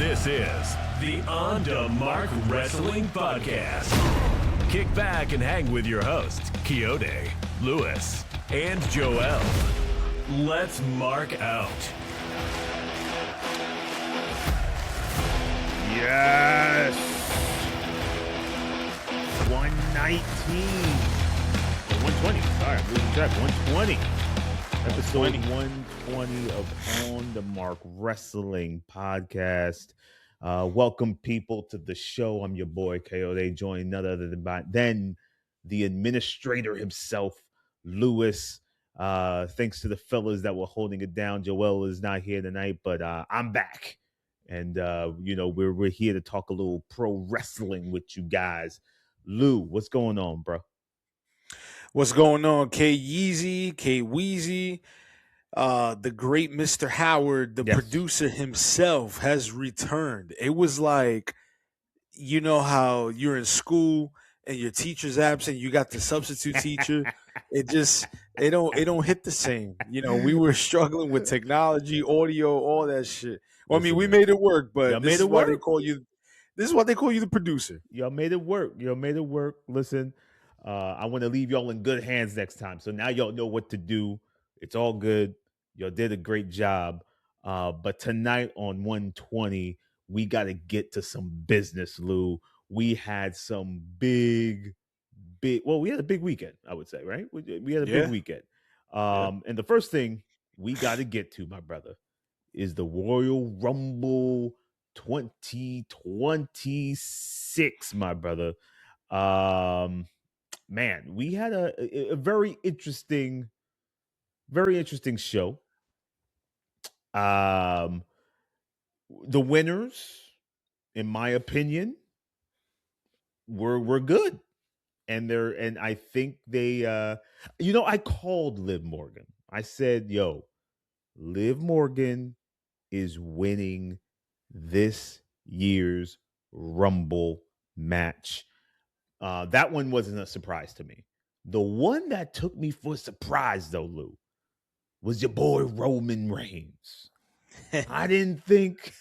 This is the On the Mark Wrestling Podcast. Kick back and hang with your hosts, Quixote, Lewis, and Joel. Let's mark out. Yes. 119. 120. Sorry, I'm losing track. 120. Episode 120 of On the Mark Wrestling Podcast. Welcome, people, to the show. I'm your boy, Coyote, joined none other than the administrator himself, Lewis. Thanks to the fellas that were holding it down. Joel is not here tonight, but I'm back. And, we're here to talk a little pro wrestling with you guys. Lou, what's going on, bro? What's going on, K-Yeezy, K-Weezy? The great Mr. Howard, the producer himself, has returned. It was like, you know how you're in school and your teacher's absent, you got the substitute teacher. It don't hit the same. You know, we were struggling with technology, audio, all that shit. Well, I mean, we made it work, but this is why they call you the producer. Y'all made it work. Listen, I want to leave y'all in good hands next time. So now y'all know what to do. It's all good. Y'all did a great job. But tonight on 120, we got to get to some business, Lou. We had some big, we had a big weekend, I would say, right? We had a big weekend. And the first thing we got to get to, my brother, is the Royal Rumble 2026, my brother. Man, we had a very interesting show. The winners, in my opinion, were good. And I think they I called Liv Morgan. I said, Liv Morgan is winning this year's Rumble match. That one wasn't a surprise to me. The one that took me for a surprise, though, Lou, was your boy Roman Reigns. I didn't think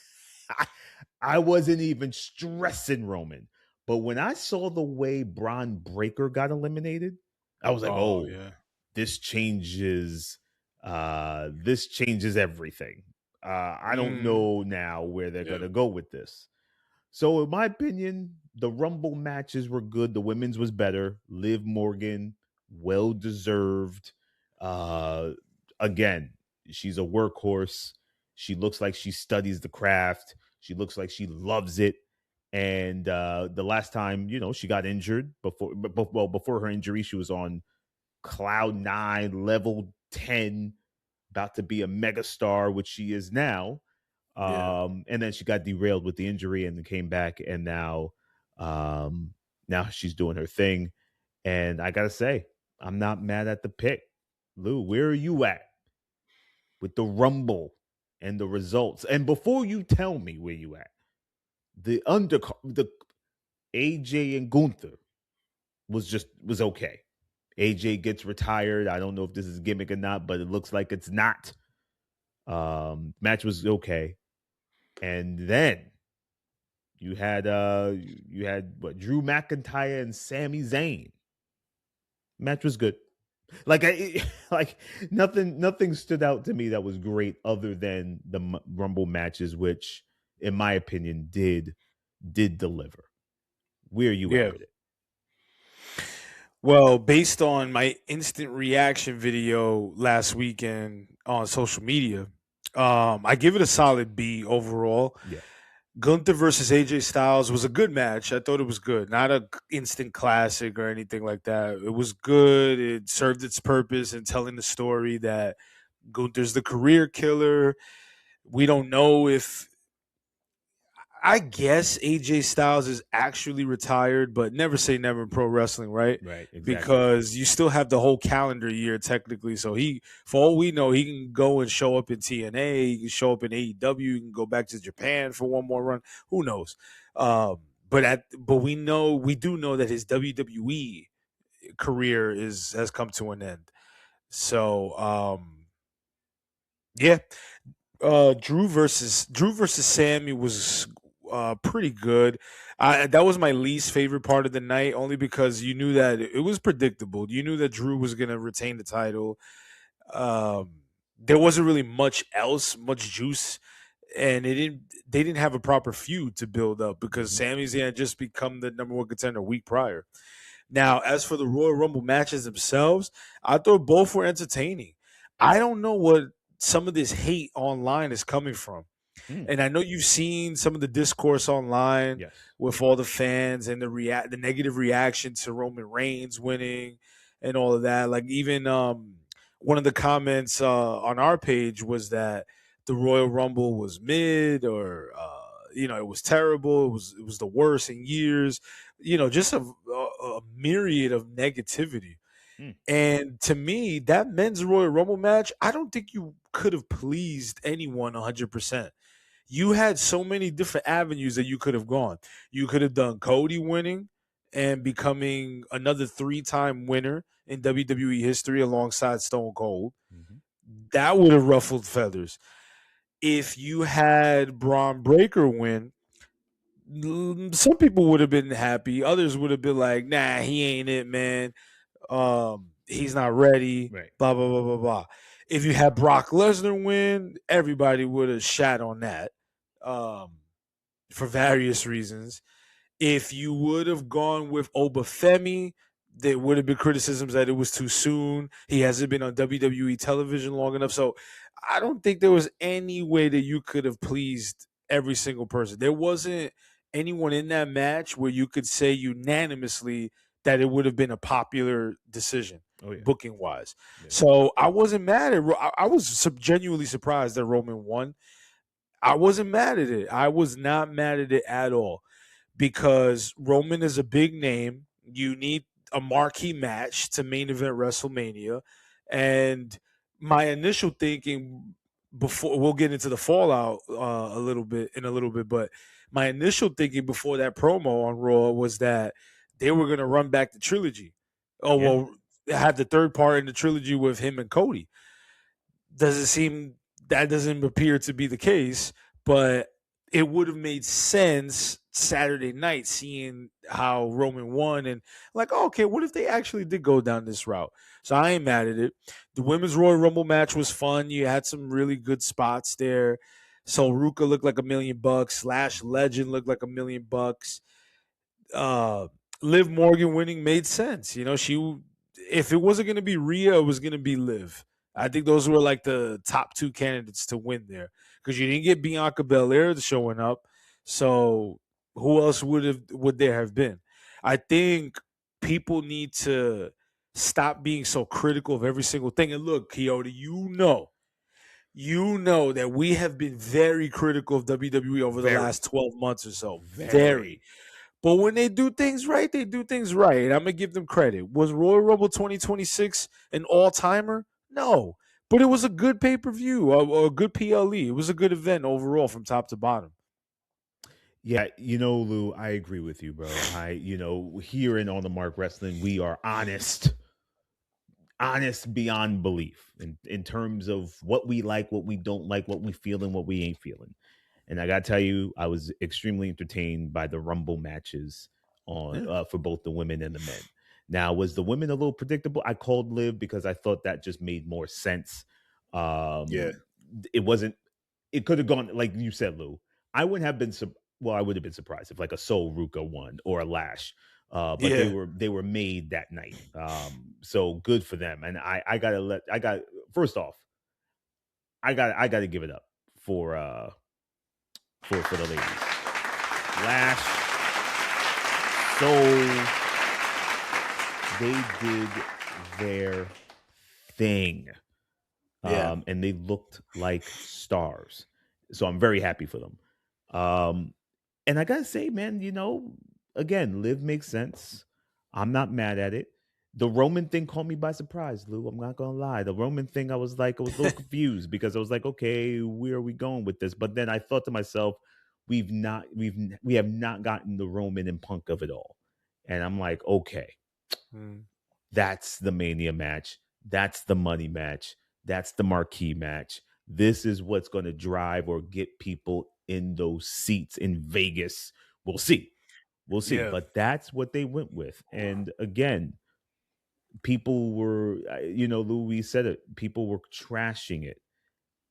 I wasn't even stressing Roman. But when I saw the way Braun Breaker got eliminated, I was like, this changes everything. I don't know now where they're going to go with this. So in my opinion, the Rumble matches were good. The women's was better. Liv Morgan, well-deserved. Again, she's a workhorse. She looks like she studies the craft. She looks like she loves it. And the last time, she got injured before her injury, she was on Cloud 9, level 10, about to be a megastar, which she is now. And then she got derailed with the injury and then came back. And now she's doing her thing. And I got to say, I'm not mad at the pick. Lou, where are you at with the Rumble and the results? And before you tell me where you at, the AJ and Gunther was okay. AJ gets retired. I don't know if this is gimmick or not, but it looks like it's not. Match was okay. And then you had Drew McIntyre and Sami Zayn. Match was good. Nothing stood out to me that was great other than the Rumble matches, which, in my opinion, did deliver. Where are you at with it? Well, based on my instant reaction video last weekend on social media, I give it a solid B overall. Yeah. Gunther versus AJ Styles was a good match. I thought it was good. Not an instant classic or anything like that. It was good. It served its purpose in telling the story that Gunther's the career killer. We don't know if... I guess AJ Styles is actually retired, but never say never in pro wrestling, right? Right, exactly. Because you still have the whole calendar year technically. So for all we know, he can go and show up in TNA, he can show up in AEW, he can go back to Japan for one more run. Who knows? But we do know that his WWE career has come to an end. So Drew versus Sammy was pretty good. That was my least favorite part of the night, only because you knew that it was predictable. You knew that Drew was going to retain the title. Um, there wasn't really much else, much juice, and they didn't have a proper feud to build up because Sami Zayn had just become the number one contender a week prior. Now, as for the Royal Rumble matches themselves, I thought both were entertaining. I don't know what some of this hate online is coming from. And I know you've seen some of the discourse online Yes. with all the fans and the negative reaction to Roman Reigns winning and all of that. Like even one of the comments on our page was that the Royal Rumble was mid or it was terrible. It was the worst in years. Just a myriad of negativity. And to me, that men's Royal Rumble match, I don't think you could have pleased anyone 100%. You had so many different avenues that you could have gone. You could have done Cody winning and becoming another 3-time winner in WWE history alongside Stone Cold. That would have ruffled feathers. If you had Braun Breaker win, some people would have been happy. Others would have been like, nah, he ain't it, man. He's not ready. Right. Blah, blah, blah, blah, blah. If you had Brock Lesnar win, everybody would have shat on that. For various reasons. If you would have gone with Obafemi, there would have been criticisms that it was too soon. He hasn't been on WWE television long enough. So I don't think there was any way that you could have pleased every single person. There wasn't anyone in that match where you could say unanimously that it would have been a popular decision, booking wise. Yeah. So I wasn't mad at. I was genuinely surprised that Roman won. I wasn't mad at it. I was not mad at it at all because Roman is a big name. You need a marquee match to main event WrestleMania. And my initial thinking before we'll get into the fallout a little bit, but my initial thinking before that promo on Raw was that they were going to run back the trilogy. Well, have the third part in the trilogy with him and Cody. That doesn't appear to be the case, but it would have made sense Saturday night seeing how Roman won and like, okay, what if they actually did go down this route? So I ain't mad at it. The Women's Royal Rumble match was fun. You had some really good spots there. So Ruka looked like $1 million. Slash Legend looked like $1 million. Liv Morgan winning made sense. If it wasn't going to be Rhea, it was going to be Liv. I think those were like the top 2 candidates to win there because you didn't get Bianca Belair showing up. So who else would there have been? I think people need to stop being so critical of every single thing. And look, Quixote, you know that we have been very critical of WWE over the last 12 months or so. Very. But when they do things right, they do things right. And I'm going to give them credit. Was Royal Rumble 2026 an all-timer? No, but it was a good pay-per-view, a good PLE. It was a good event overall from top to bottom. Yeah, Lou, I agree with you, bro. Here in On the Mark Wrestling, we are honest beyond belief in terms of what we like, what we don't like, what we feel, and what we ain't feeling. And I gotta tell you, I was extremely entertained by the Rumble matches for both the women and the men. Now, was the women a little predictable? I called Liv because I thought that just made more sense. It wasn't. It could have gone like you said, Lou. I wouldn't have been. I would have been surprised if like a Sol Ruka won or a Lash. But they were made that night. So good for them. And first off, I gotta give it up for the ladies. Lash, Sol. They did their thing. And they looked like stars. So I'm very happy for them. And I gotta say, man, again, Liv makes sense. I'm not mad at it. The Roman thing caught me by surprise, Lou. I'm not gonna lie. The Roman thing, I was a little confused because I was like, okay, where are we going with this? But then I thought to myself, we have not gotten the Roman and Punk of it all. And I'm like, okay. That's the Mania match. That's the money match. That's the marquee match. This is what's going to drive or get people in those seats in Vegas. We'll see. We'll see. Yeah. But that's what they went with. And again, people were, Louis said it, people were trashing it.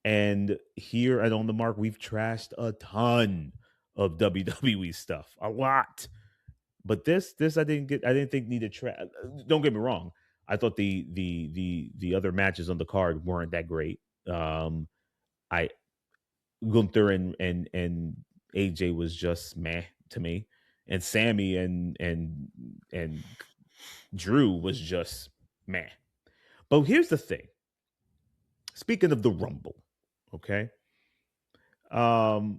And here at On the Mark, we've trashed a ton of WWE stuff, a lot. But this I didn't think needed trash. Don't get me wrong. I thought the other matches on the card weren't that great. I Gunther and AJ was just meh to me, and Sammy and Drew was just meh. But here's the thing. Speaking of the Rumble, okay, the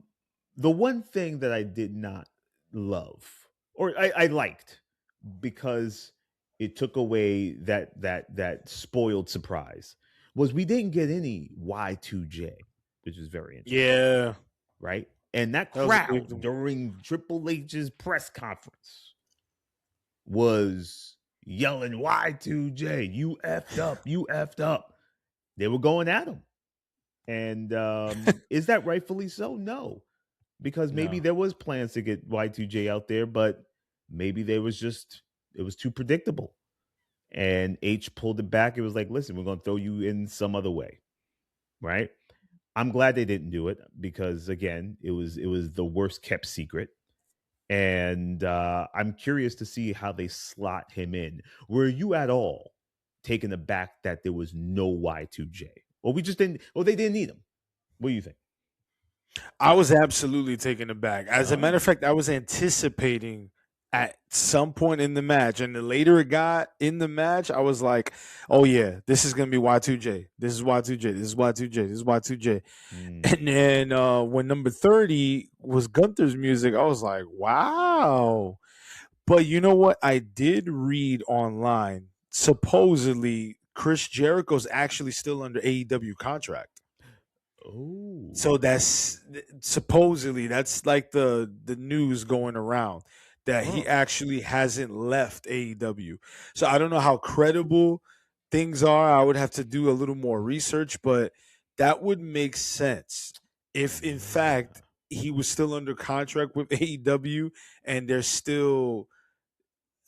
one thing that I did not love, or I liked, because it took away that spoiled surprise, was we didn't get any Y2J, which is very interesting. Yeah. Right? And that crowd during Triple H's press conference was yelling, Y2J, you effed up, you effed up. They were going at him. And is that rightfully so? No. Because maybe there was plans to get Y2J out there, but maybe it was too predictable. And H pulled it back. It was like, listen, we're going to throw you in some other way. Right? I'm glad they didn't do it because, again, it was the worst kept secret. And I'm curious to see how they slot him in. Were you at all taken aback that there was no Y2J? Or they didn't need him? What do you think? I was absolutely taken aback. As a matter of fact, I was anticipating at some point in the match, and the later it got in the match, I was like, oh yeah, this is going to be Y2J. This is Y2J. This is Y2J. This is Y2J. And then when number 30 was Gunther's music, I was like, wow. But you know what? I did read online, supposedly Chris Jericho's actually still under AEW contract. Oh, so that's supposedly that's like the news going around that he actually hasn't left AEW. So I don't know how credible things are. I would have to do a little more research, but that would make sense if in fact he was still under contract with AEW and they're still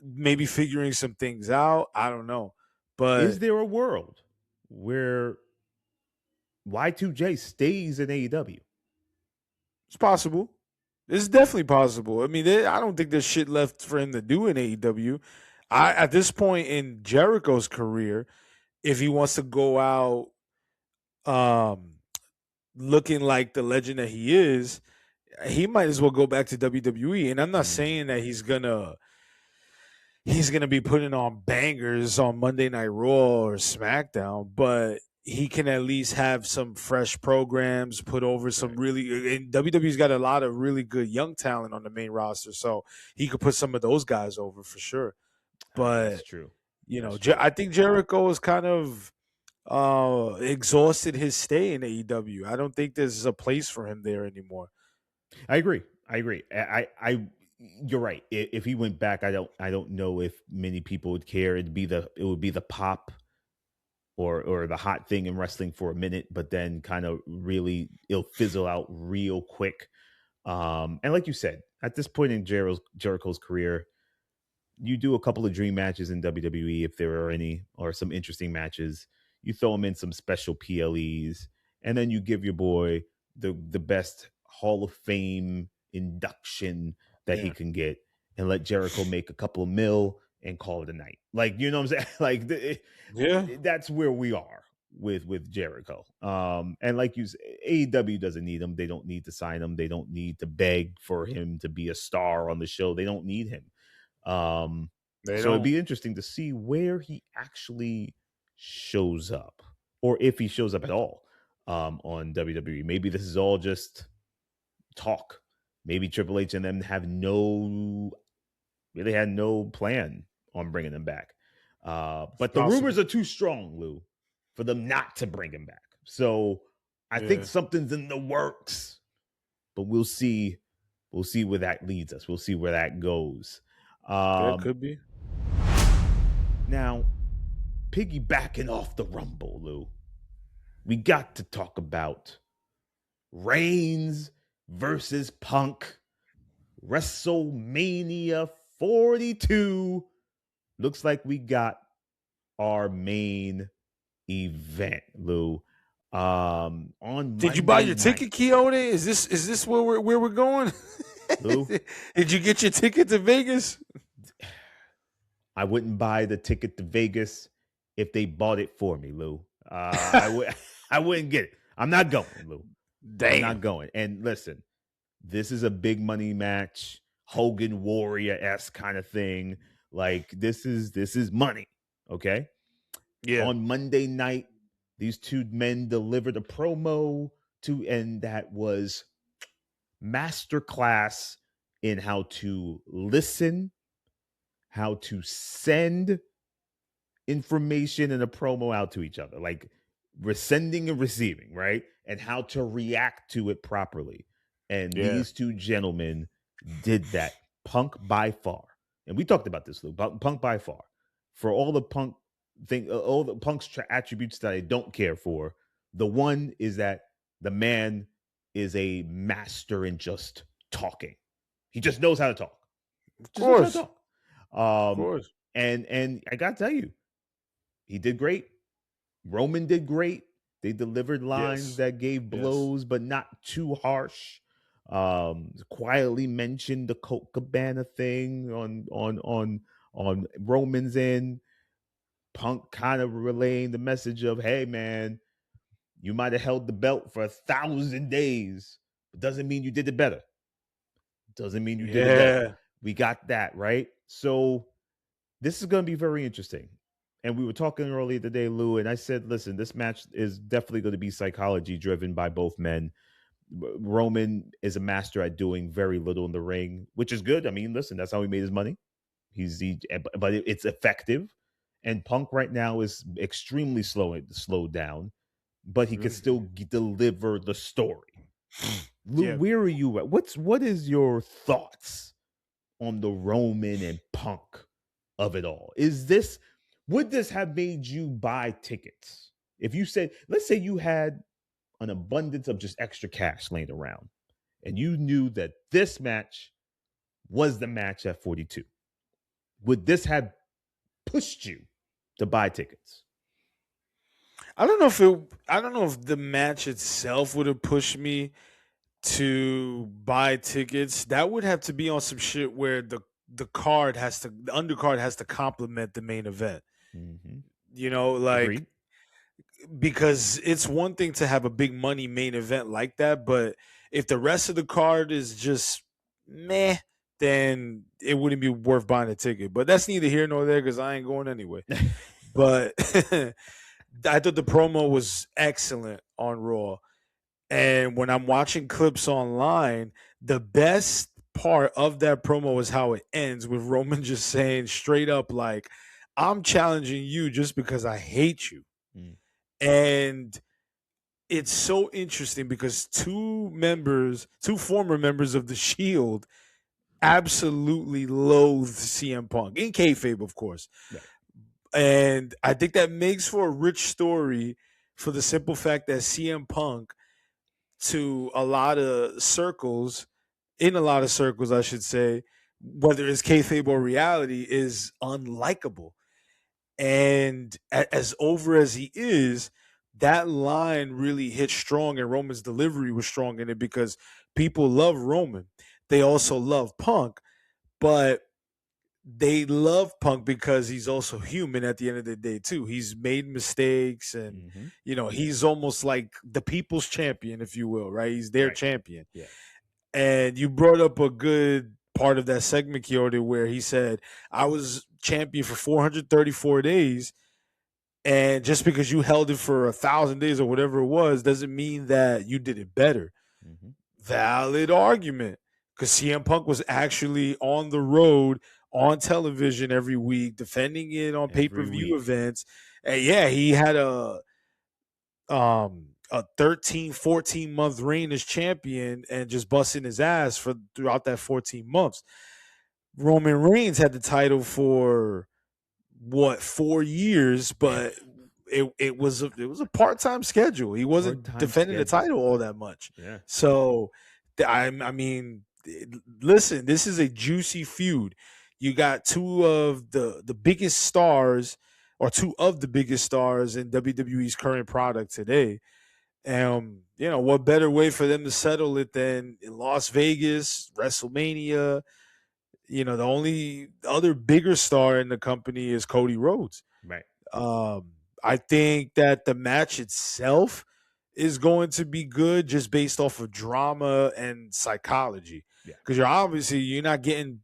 maybe figuring some things out. I don't know. But is there a world where Y2J stays in AEW? It's possible. It's definitely possible. I mean, I don't think there's shit left for him to do in AEW. At this point in Jericho's career, if he wants to go out looking like the legend that he is, he might as well go back to WWE. And I'm not saying that he's gonna be putting on bangers on Monday Night Raw or SmackDown, but he can at least have some fresh programs, put over some really, and WWE's got a lot of really good young talent on the main roster, so he could put some of those guys over for sure. But that's true. I think Jericho is kind of exhausted his stay in AEW. I don't think there's a place for him there anymore. I agree. I you're right. If he went back, I don't know if many people would care. It would be the pop or the hot thing in wrestling for a minute, but then kind of really it'll fizzle out real quick. And like you said, at this point in Jericho's career, you do a couple of dream matches in WWE if there are any, or some interesting matches. You throw him in some special PLEs, and then you give your boy the best Hall of Fame induction that he can get, and let Jericho make a couple of mil and call it a night. Like, you know what I'm saying? Like, that's where we are with Jericho. And like you said, AEW doesn't need him. They don't need to sign him. They don't need to beg for him to be a star on the show. They don't need him. It'd be interesting to see where he actually shows up, or if he shows up at all on WWE. Maybe this is all just talk. Maybe Triple H and them had no plan on bringing him back. But the rumors are too strong, Lou, for them not to bring him back. So I think something's in the works, but we'll see. We'll see where that leads us. We'll see where that goes. That could be. Now, piggybacking off the Rumble, Lou, we got to talk about Reigns versus Punk. WrestleMania 42. Looks like we got our main event, Lou. On Did you buy Monday your night, ticket, Quixote? Is this where we're going? Lou, Did you get your ticket to Vegas? I wouldn't buy the ticket to Vegas if they bought it for me, Lou. I wouldn't get it. I'm not going, Lou. Damn. I'm not going. And listen, this is a big money match, Hogan Warrior-esque kind of thing. Like this is money. Okay. Yeah. On Monday night, these two men delivered a promo and that was masterclass in how to listen, how to send information and a promo out to each other, like sending and receiving, right? And how to react to it properly. And these two gentlemen did that. Punk by far, and we talked about this, Lou. Punk by far, for all the Punk thing, all the Punk's attributes that I don't care for. The one is that the man is a master in just talking. He just knows how to talk. Of course. And I gotta tell you, he did great. Roman did great. They delivered lines that gave blows, but not too harsh. Quietly mentioned the Colt Cabana thing on Roman's end. Punk kind of relaying the message of, hey man, you might have held the belt for 1,000 days, but doesn't mean you did it better. Doesn't mean you did it better. We got that, right? So this is going to be very interesting. And we were talking earlier today, Lou, and I said, listen, this match is definitely going to be psychology driven by both men. Roman is a master at doing very little in the ring, which is good. I mean, listen, that's how he made his money. But it's effective. And Punk right now is extremely slowed down, but he can still deliver the story. Lou, where are you at? What is your thoughts on the Roman and Punk of it all? Would this have made you buy tickets? If you said, let's say you had an abundance of just extra cash laying around and you knew that this match was the match at 42, would this have pushed you to buy tickets? I don't know if the match itself would have pushed me to buy tickets. That would have to be on some shit where the undercard has to complement the main event. Mm-hmm. You know, like Agreed. Because it's one thing to have a big money main event like that, but if the rest of the card is just meh, then it wouldn't be worth buying a ticket. But that's neither here nor there because I ain't going anyway. But I thought the promo was excellent on Raw. And when I'm watching clips online, the best part of that promo is how it ends with Roman just saying straight up, like, I'm challenging you just because I hate you. Mm. And it's so interesting because two former members of the Shield absolutely loathe CM Punk, in kayfabe, of course. Right. And I think that makes for a rich story for the simple fact that CM Punk, in a lot of circles, I should say, whether it's kayfabe or reality, is unlikable. And as over as he is, that line really hit strong, and Roman's delivery was strong in it because people love Roman. They also love Punk, but they love Punk because he's also human at the end of the day too. He's made mistakes, and he's almost like the people's champion, if you will, right? He's their champion. Yeah. And you brought up a good part of that segment, Quixote, where he said, I was champion for 434 days, and just because you held it for 1,000 days or whatever it was doesn't mean that you did it better. Mm-hmm. Valid argument, because CM Punk was actually on the road on television every week, defending it on pay-per-view events. And yeah, he had a 13, 14-month reign as champion and just busting his ass throughout that 14 months. Roman Reigns had the title for 4 years, but it was a part-time schedule. He wasn't defending the title all that much. Yeah. So I mean, listen, this is a juicy feud. You got two of the biggest stars, or two of the biggest stars in WWE's current product today. What better way for them to settle it than in Las Vegas, WrestleMania? The only other bigger star in the company is Cody Rhodes. Right. I think that the match itself is going to be good just based off of drama and psychology. Yeah. Because you're not getting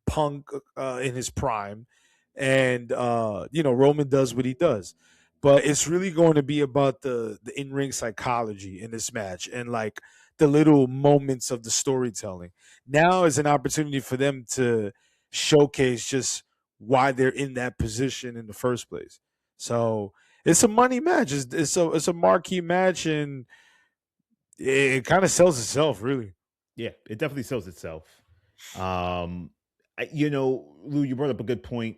Punk in his prime, and Roman does what he does, but it's really going to be about the in ring psychology in this match and like the little moments of the storytelling. Now is an opportunity for them to showcase just why they're in that position in the first place. So it's a money match. It's a marquee match, and it kind of sells itself, really. Yeah, it definitely sells itself. Lou, you brought up a good point.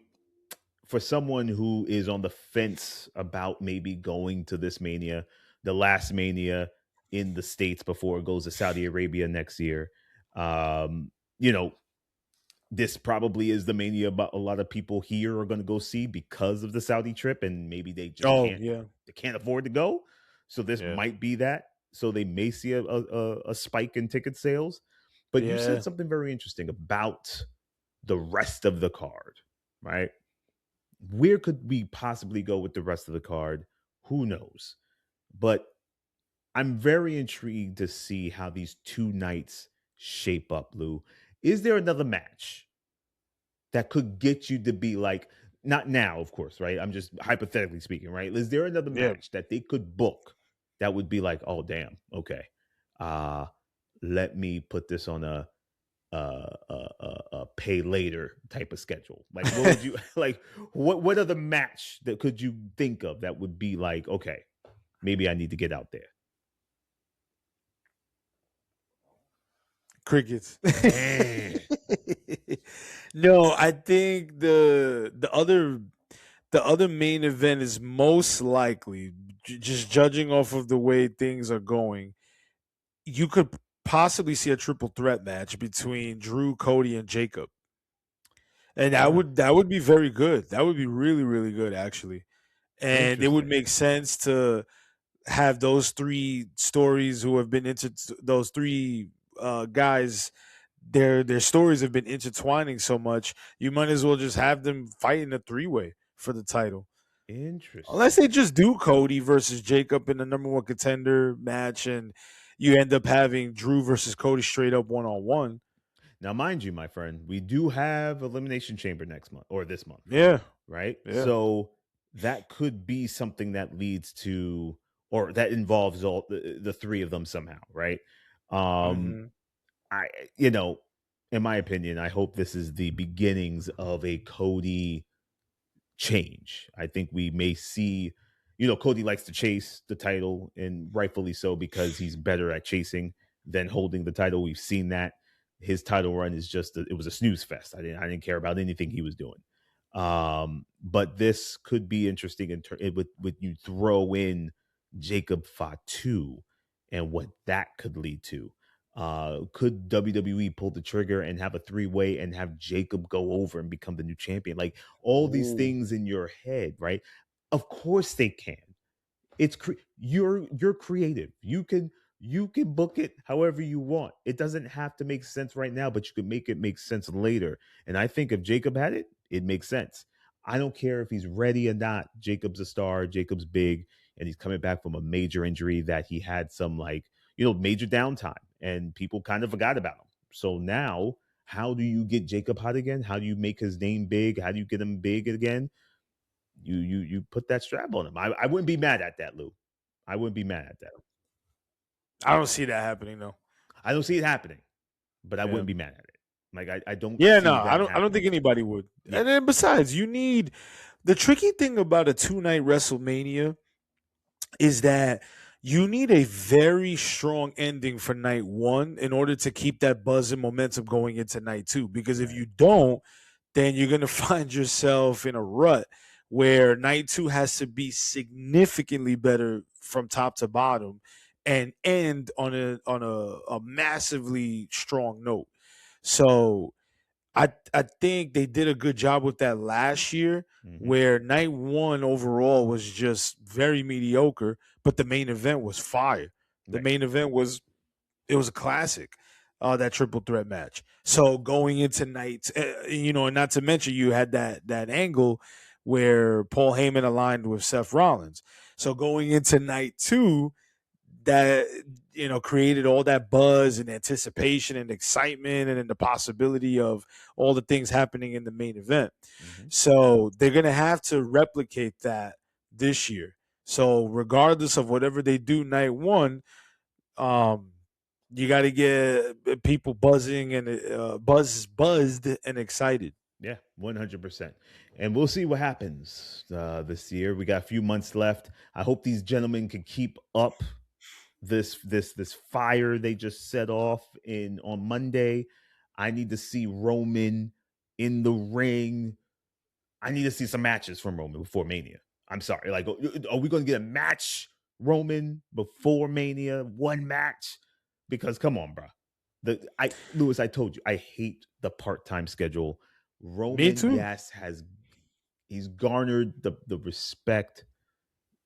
For someone who is on the fence about maybe going to this Mania, the last Mania in the States before it goes to Saudi Arabia next year, this probably is the Mania a lot of people here are going to go see because of the Saudi trip, and maybe they just they can't afford to go. So this might be that. So they may see a spike in ticket sales. But you said something very interesting about the rest of the card, right? Where could we possibly go with the rest of the card? Who knows? But I'm very intrigued to see how these two nights shape up, Lou. Is there another match that could get you to be like, not now, of course, right? I'm just hypothetically speaking, right? Is there another match that they could book that would be like, oh, damn, okay. Let me put this on a pay later type of schedule. Like, what would you like? What other match that could you think of that would be like, okay, maybe I need to get out there? Crickets. No, I think the other main event is most likely, just judging off of the way things are going, you could possibly see a triple threat match between Drew, Cody, and Jacob. And that would be very good. That would be really, really good, actually. And it would make sense to have those three stories who have been those three guys. Their stories have been intertwining so much. You might as well just have them fight in a 3-way for the title. Interesting. Unless they just do Cody versus Jacob in the number one contender match, and you end up having Drew versus Cody straight up 1-on-1. Now, mind you, my friend, we do have Elimination Chamber next month or this month. Yeah. Right? Yeah. So that could be something that leads to, or that involves all the three of them somehow, right? In my opinion, I hope this is the beginnings of a Cody change. I think we may see, Cody likes to chase the title, and rightfully so, because he's better at chasing than holding the title. We've seen that. His title run is it was a snooze fest. I didn't care about anything he was doing. But this could be interesting with you throw in Jacob Fatu and what that could lead to. Could WWE pull the trigger and have a 3-way and have Jacob go over and become the new champion? Like all these things in your head, right? Of course they can. It's you're creative. You can book it however you want. It doesn't have to make sense right now, but you can make it make sense later. And I think if Jacob had it, it makes sense. I don't care if he's ready or not. Jacob's a star. Jacob's big, and he's coming back from a major injury that he had some major downtime, and people kind of forgot about him. So now, how do you get Jacob hot again? How do you make his name big? How do you get him big again? You put that strap on him. I wouldn't be mad at that, Lou. I wouldn't be mad at that. I don't see that happening, though. I don't see it happening, but I wouldn't be mad at it. Like I don't. Yeah, no, I don't think anybody would. Yeah. And then besides, you need the tricky thing about a 2-night WrestleMania is that you need a very strong ending for night 1 in order to keep that buzz and momentum going into night 2. Because if you don't, then you're gonna find yourself in a rut where night 2 has to be significantly better from top to bottom. and end on a massively strong note. So I think they did a good job with that last year, where night one overall was just very mediocre, but the main event was fire. The main event was a classic, that triple threat match. So going into night, and not to mention you had that angle where Paul Heyman aligned with Seth Rollins. So going into night two, that created all that buzz and anticipation and excitement, and then the possibility of all the things happening in the main event. So they're gonna have to replicate that this year. So regardless of whatever they do night one, you got to get people buzzing and buzzed and excited. Yeah, 100%. And we'll see what happens this year. We got a few months left. I hope these gentlemen can keep up this fire they just set off on Monday. I need to see Roman in the ring. I need to see some matches from Roman before Mania. I'm sorry. Like, are we going to get a match, Roman, before Mania? One match? Because come on, bro. Lewis, I told you, I hate the part-time schedule. Roman, Me too. yes, he's garnered the respect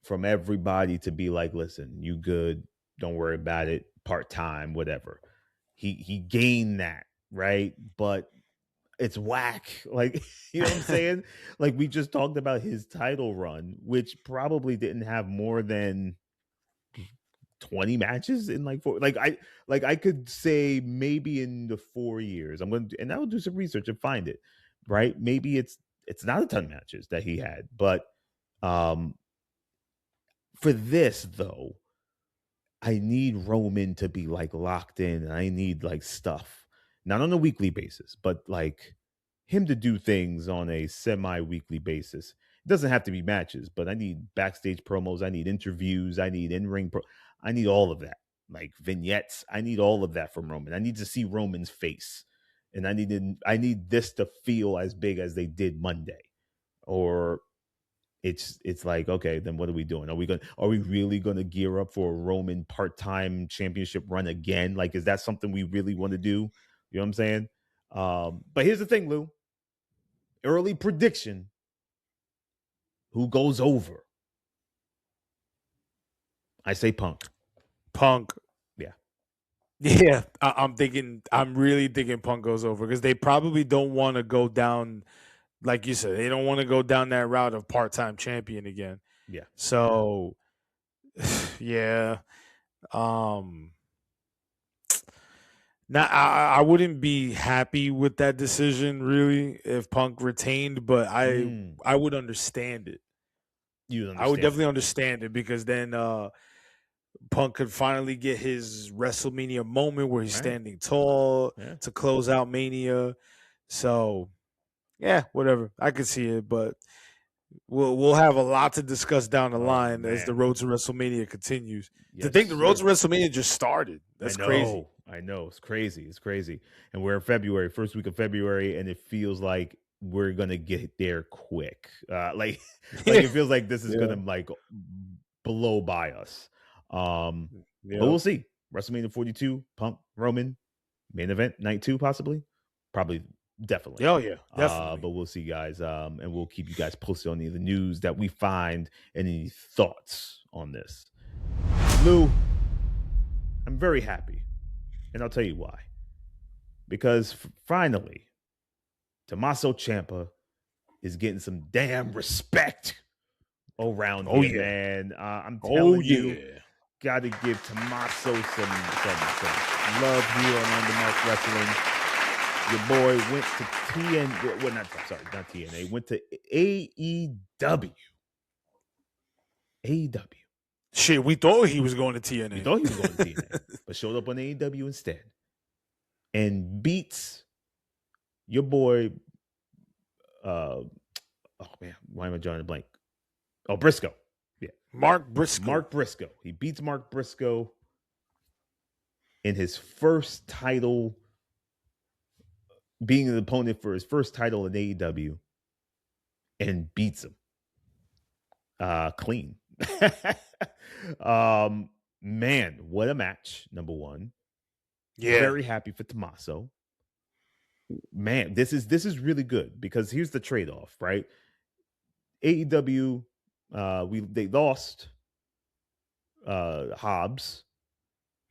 from everybody to be like, listen, you good, don't worry about it, part-time, whatever. He gained that, right? But it's whack. Like, you know what I'm saying? Like, we just talked about his title run, which probably didn't have more than 20 matches in like four. I could say maybe in the 4 years. And I will do some research and find it, right? Maybe it's not a ton of matches that he had, but for this though, I need Roman to be like locked in, and I need like stuff, not on a weekly basis, but like him to do things on a semi-weekly basis. It doesn't have to be matches, but I need backstage promos. I need interviews. I need in-ring I need all of that, like vignettes. I need all of that from Roman. I need to see Roman's face, and I need this to feel as big as they did Monday, or it's like, okay, then what are we doing? Are we really gonna gear up for a Roman part-time championship run again? Like, is that something we really want to do? You know what I'm saying? But here's the thing, Lou. Early prediction: who goes over? I say Punk. Yeah. Yeah, I'm really thinking Punk goes over, because they probably don't want to go down, like you said, they don't want to go down that route of part-time champion again. Yeah. So, yeah. Now, I wouldn't be happy with that decision, really, if Punk retained, but I would understand it. I would definitely understand it, because then Punk could finally get his WrestleMania moment where he's standing tall to close out Mania. So, yeah, whatever. I could see it, but we'll have a lot to discuss down the line as the road to WrestleMania continues. Yes, to think the road to WrestleMania just started. That's crazy. I know. It's crazy. It's crazy. And we're in February, first week of February, and it feels like we're going to get there quick. Like it feels like this is going to like blow by us. But we'll see. WrestleMania 42, Punk, Roman, main event, night 2 possibly. Probably, definitely. Oh, yeah, definitely. But we'll see, guys. And we'll keep you guys posted on any of the news that we find and any thoughts on this. Lou, I'm very happy. And I'll tell you why. Because finally, Tommaso Ciampa is getting some damn respect around here, man. I'm telling you, got to give Tommaso some love here on Undermark Wrestling. Your boy went to TNT. Well, not TNA. Went to AEW. AEW. Shit, we thought he was going to TNA. We thought he was going to TNA, but showed up on AEW instead, and beats your boy. Oh man, why am I drawing a blank? Oh, Briscoe. Yeah, Mark Briscoe. Mark Briscoe. He beats Mark Briscoe in his first title, being an opponent for his first title in AEW, and beats him clean. Man, what a match! Number one, Yeah. very happy for Tommaso. Man, this is really good because here's the trade off, right? AEW, they lost Hobbs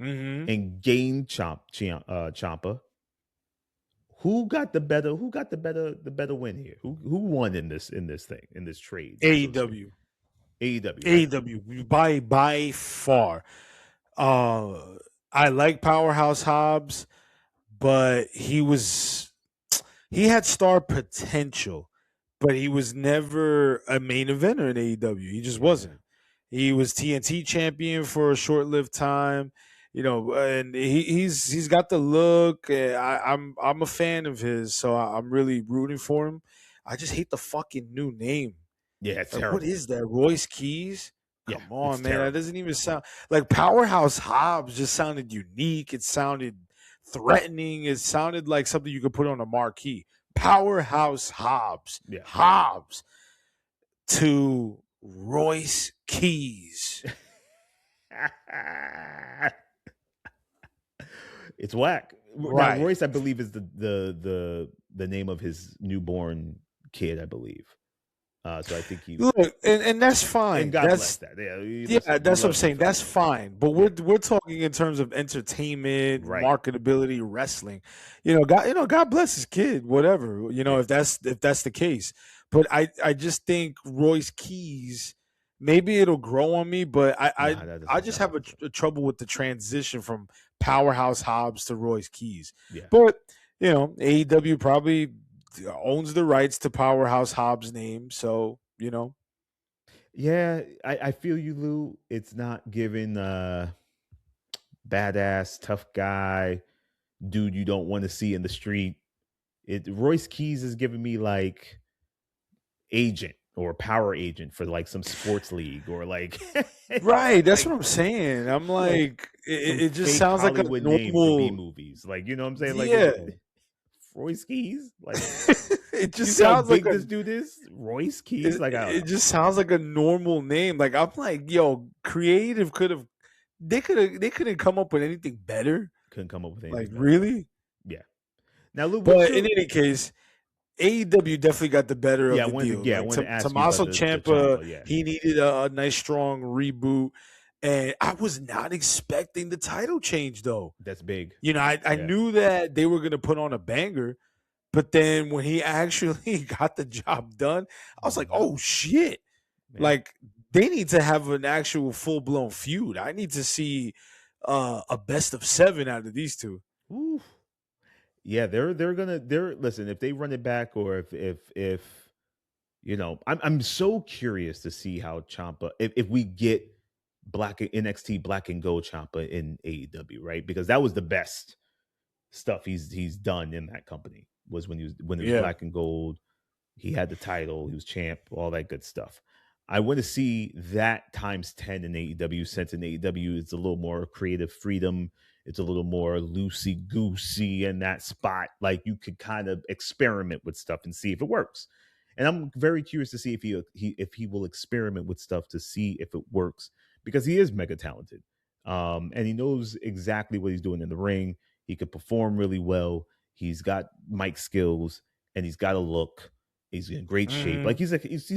Mm-hmm. and gained Ciampa. Who got the better? The better win here? Who won in this thing in this trade? So to speak? AEW. AEW, right? AEW by far. I like Powerhouse Hobbs, but he had star potential, but he was never a main eventer in AEW. He just wasn't. He was TNT champion for a short-lived time, and he's got the look. I'm a fan of his, so I'm really rooting for him. I just hate the fucking new name. Yeah, it's Like, terrible. what is that? Royce Keys? Come on, man. Terrible. That doesn't even sound like Powerhouse Hobbs. Just sounded unique. It sounded threatening. It sounded like something you could put on a marquee. Powerhouse Hobbs. Yeah. Hobbs to Royce Keys. It's whack. Right. Now, Royce, I believe, is the name of his newborn kid, I believe. So I think he look, and that's fine. And God bless that. Yeah, that's what I'm saying. That's fine. But we're talking in terms of entertainment, Right. marketability, wrestling. God bless his kid, whatever. If that's the case. But I just think Royce Keys, maybe it'll grow on me, but I just have a trouble with the transition from Powerhouse Hobbs to Royce Keys. Yeah. But AEW probably owns the rights to Powerhouse Hobbs' name, so Yeah, I feel you, Lou. It's not giving badass, tough guy, dude you don't want to see in the street. Royce Keys is giving me like agent or power agent for like some sports league or like right. That's what I'm saying. I'm like it just sounds like a Hollywood name for normal B movies. Like, you know what I'm saying? Like, yeah. Royce Keys, like it just you know how sounds big like this dude is. Royce Keys, it just sounds like a normal name. Like, I'm like, yo, creative they couldn't come up with anything better. Couldn't come up with anything. Like, better. really? Yeah. Now, Lou, but in any case, AEW definitely got the better of the deal. I want to ask Tommaso you about Ciampa, he needed a nice strong reboot. And I was not expecting the title change, though. That's big. I knew that they were going to put on a banger, but then when he actually got the job done, I was like, oh, shit. Man. Like, they need to have an actual full-blown feud. I need to see a best of 7 out of these two. Ooh. Yeah, they're listen, if they run it back or if I'm so curious to see how Ciampa, if we get NXT Black and Gold Ciampa in AEW, right? Because that was the best stuff he's done in that company was when it was Black and Gold. He had the title, he was champ, all that good stuff. I want to see that times 10 in AEW, since in AEW it's a little more creative freedom. It's a little more loosey-goosey in that spot. Like, you could kind of experiment with stuff and see if it works. And I'm very curious to see if he will experiment with stuff to see if it works, because he is mega talented. And he knows exactly what he's doing in the ring. He could perform really well. He's got mic skills and he's got a look. He's in great shape. Like, he's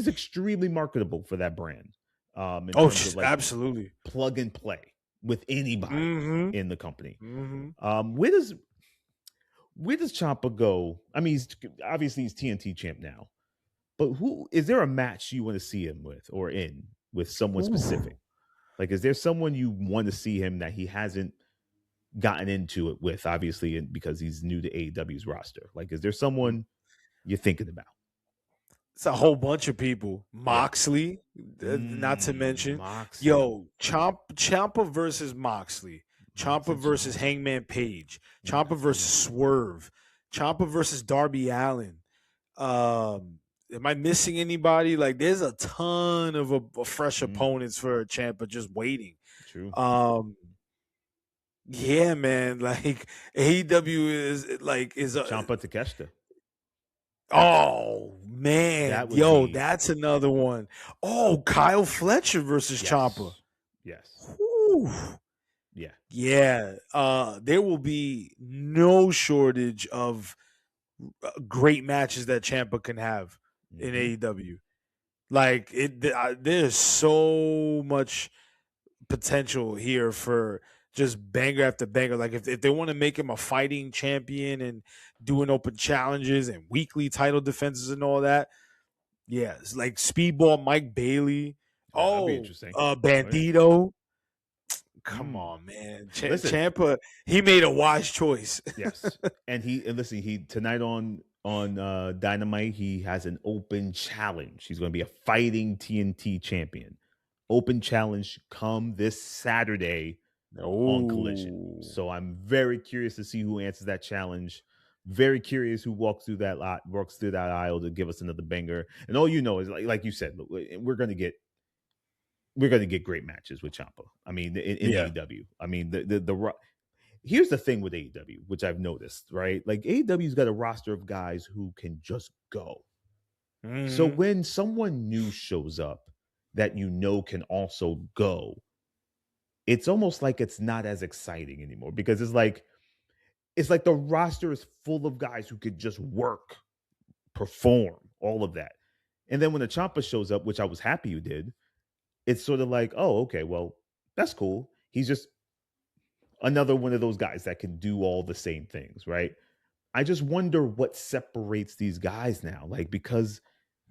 extremely marketable for that brand. In terms of, like, absolutely plug and play with anybody in the company. Mm-hmm. Where does Ciampa go? I mean, he's TNT champ now, but is there a match you want to see him with or in with someone specific? Like, is there someone you want to see him that he hasn't gotten into it with, obviously, because he's new to AEW's roster? Like, is there someone you're thinking about? It's a whole bunch of people. Moxley, not to mention. Moxley. Yo, Ciampa versus Moxley. Ciampa versus Hangman Page. Ciampa versus Swerve. Ciampa versus Darby Allin. Am I missing anybody? Like, there's a ton of fresh opponents for Ciampa just waiting. True. Yeah, man. Like, AEW is Ciampa Takeshita. Oh, man. That's another one. Oh, Kyle Fletcher versus Ciampa. Yes. Woo. Yeah. Yeah. There will be no shortage of great matches that Ciampa can have in Mm-hmm. AEW. Like there's so much potential here for just banger after banger. Like if they want to make him a fighting champion and doing open challenges and weekly title defenses and all that, yeah, it's like Speedball Mike Bailey. That'd be Oh, interesting. Oh, yeah. Bandito. Come Mm. on, man. Listen, Ciampa, he made a wise choice. yes, and listen. He tonight on Dynamite, he has an open challenge. He's going to be a fighting TNT champion. Open challenge come this Saturday on Collision. Oh, So I'm very curious to see who answers that challenge. Very curious who walks through that aisle to give us another banger. And all you know is like you said, we're gonna get great matches with Ciampa. I mean, in yeah. AEW. I mean, the here's the thing with AEW, which I've noticed, right? Like AEW's got a roster of guys who can just go. Mm-hmm. So when someone new shows up that you know can also go, it's almost like it's not as exciting anymore because it's like the roster is full of guys who could just work, perform, all of that. And then when the Ciampa shows up, which I was happy you did, it's sort of like, oh, okay, well, that's cool. He's just another one of those guys that can do all the same things, right? I just wonder what separates these guys now, like because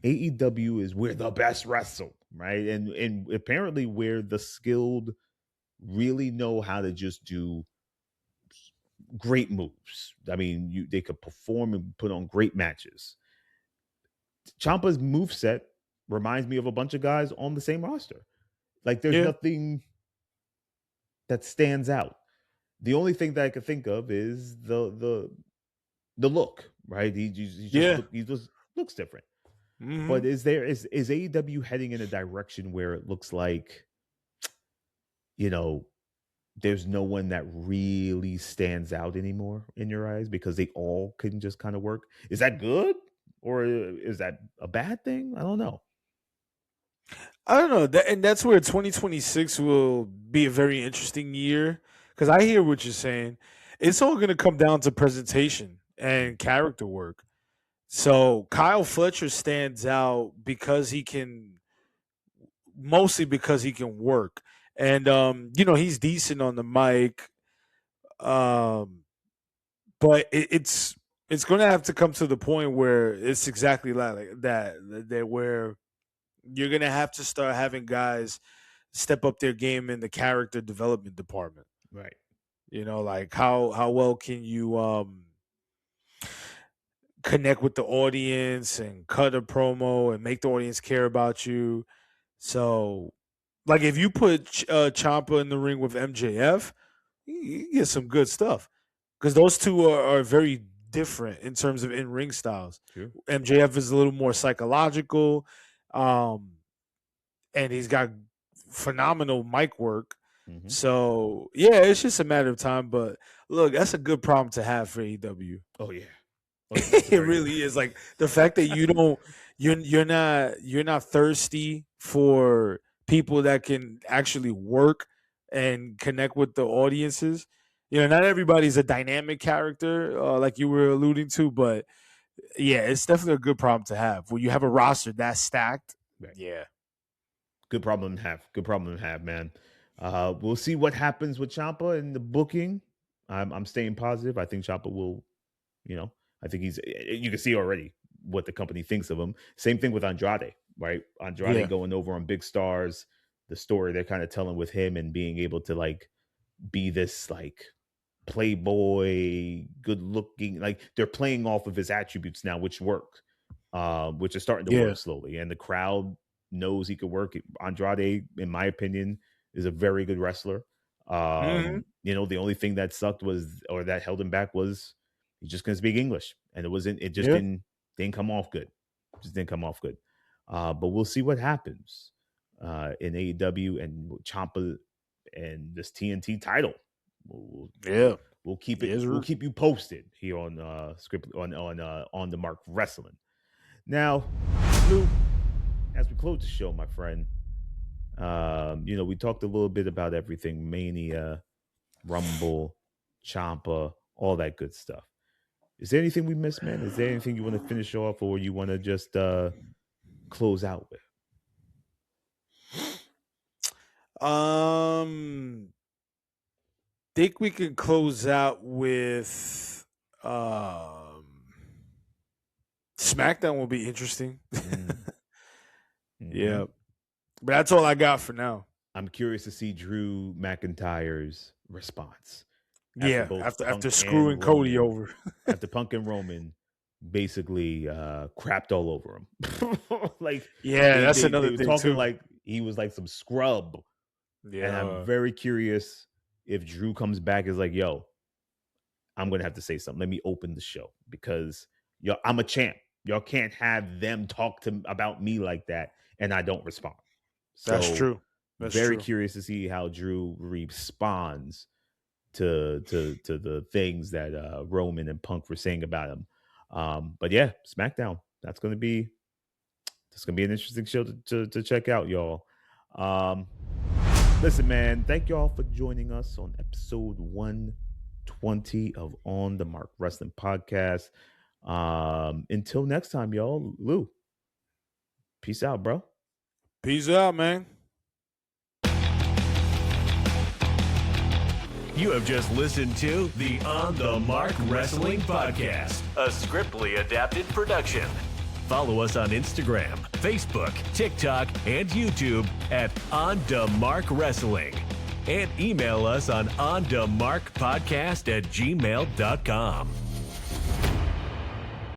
AEW is where the best wrestle, right? And apparently where the skilled really know how to just do great moves. I mean, they could perform and put on great matches. Ciampa's moveset reminds me of a bunch of guys on the same roster. Like there's nothing that stands out. The only thing that I could think of is the look, right? He just looks different. Mm-hmm. But is AEW heading in a direction where it looks like, there's no one that really stands out anymore in your eyes because they all can just kind of work? Is that good or is that a bad thing? I don't know. I don't know. And that's where 2026 will be a very interesting year because I hear what you're saying. It's all going to come down to presentation and character work. So Kyle Fletcher stands out because mostly because he can work. And he's decent on the mic. But it's going to have to come to the point where it's exactly like that where you're going to have to start having guys step up their game in the character development department. Right. Like how well can you connect with the audience and cut a promo and make the audience care about you. So, like if you put Ciampa in the ring with MJF, you get some good stuff because those two are very different in terms of in-ring styles. Sure. MJF is a little more psychological, and he's got phenomenal mic work. Mm-hmm. So yeah, it's just a matter of time. But look, that's a good problem to have for AEW. Oh yeah. It really is. Like the fact that you're not thirsty for people that can actually work and connect with the audiences. Not everybody's a dynamic character, like you were alluding to, but yeah, it's definitely a good problem to have when you have a roster that's stacked. Right. Yeah, good problem to have. Good problem to have, man. We'll see what happens with Ciampa and the booking. I'm staying positive. I think Ciampa will, I think you can see already what the company thinks of him. Same thing with Andrade, right? Andrade going over on Big Stars, the story they're kind of telling with him and being able to like be this like playboy, good looking, like they're playing off of his attributes now, which work, which is starting to work slowly. And the crowd knows he could work. Andrade, in my opinion, is a very good wrestler. The only thing that sucked or that held him back was he just couldn't speak English, and it just didn't come off good. Just didn't come off good. But we'll see what happens in AEW and Ciampa and this TNT title. We'll keep it. We'll keep you posted here on on the Mark Wrestling. Now, Lou, as we close the show, my friend, We talked a little bit about everything: Mania, Rumble, Ciampa, all that good stuff. Is there anything we missed, man? Is there anything you want to finish off, or you want to just close out with? Think we can close out with SmackDown will be interesting. Mm-hmm. Yeah. But that's all I got for now. I'm curious to see Drew McIntyre's response. After screwing Cody over. After Punk and Roman basically crapped all over him. That's another they were thing talking too. like he was like some scrub. Yeah. And I'm very curious if Drew comes back is like, yo, I'm gonna have to say something. Let me open the show because I'm a champ. Y'all can't have them talk about me like that and I don't respond. So that's true. That's very true. curious to see how Drew responds to the things that Roman and Punk were saying about him. But yeah, SmackDown. That's gonna be an interesting show to check out, y'all. Listen, man, thank y'all for joining us on episode 120 of On the Mark Wrestling Podcast. Until next time, y'all. Lou, peace out, bro. Peace out, man. You have just listened to the On the Mark Wrestling Podcast, a Scriptly adapted production. Follow us on Instagram, Facebook, TikTok, and YouTube at On the Mark Wrestling. And email us on onthemarkpodcast@gmail.com.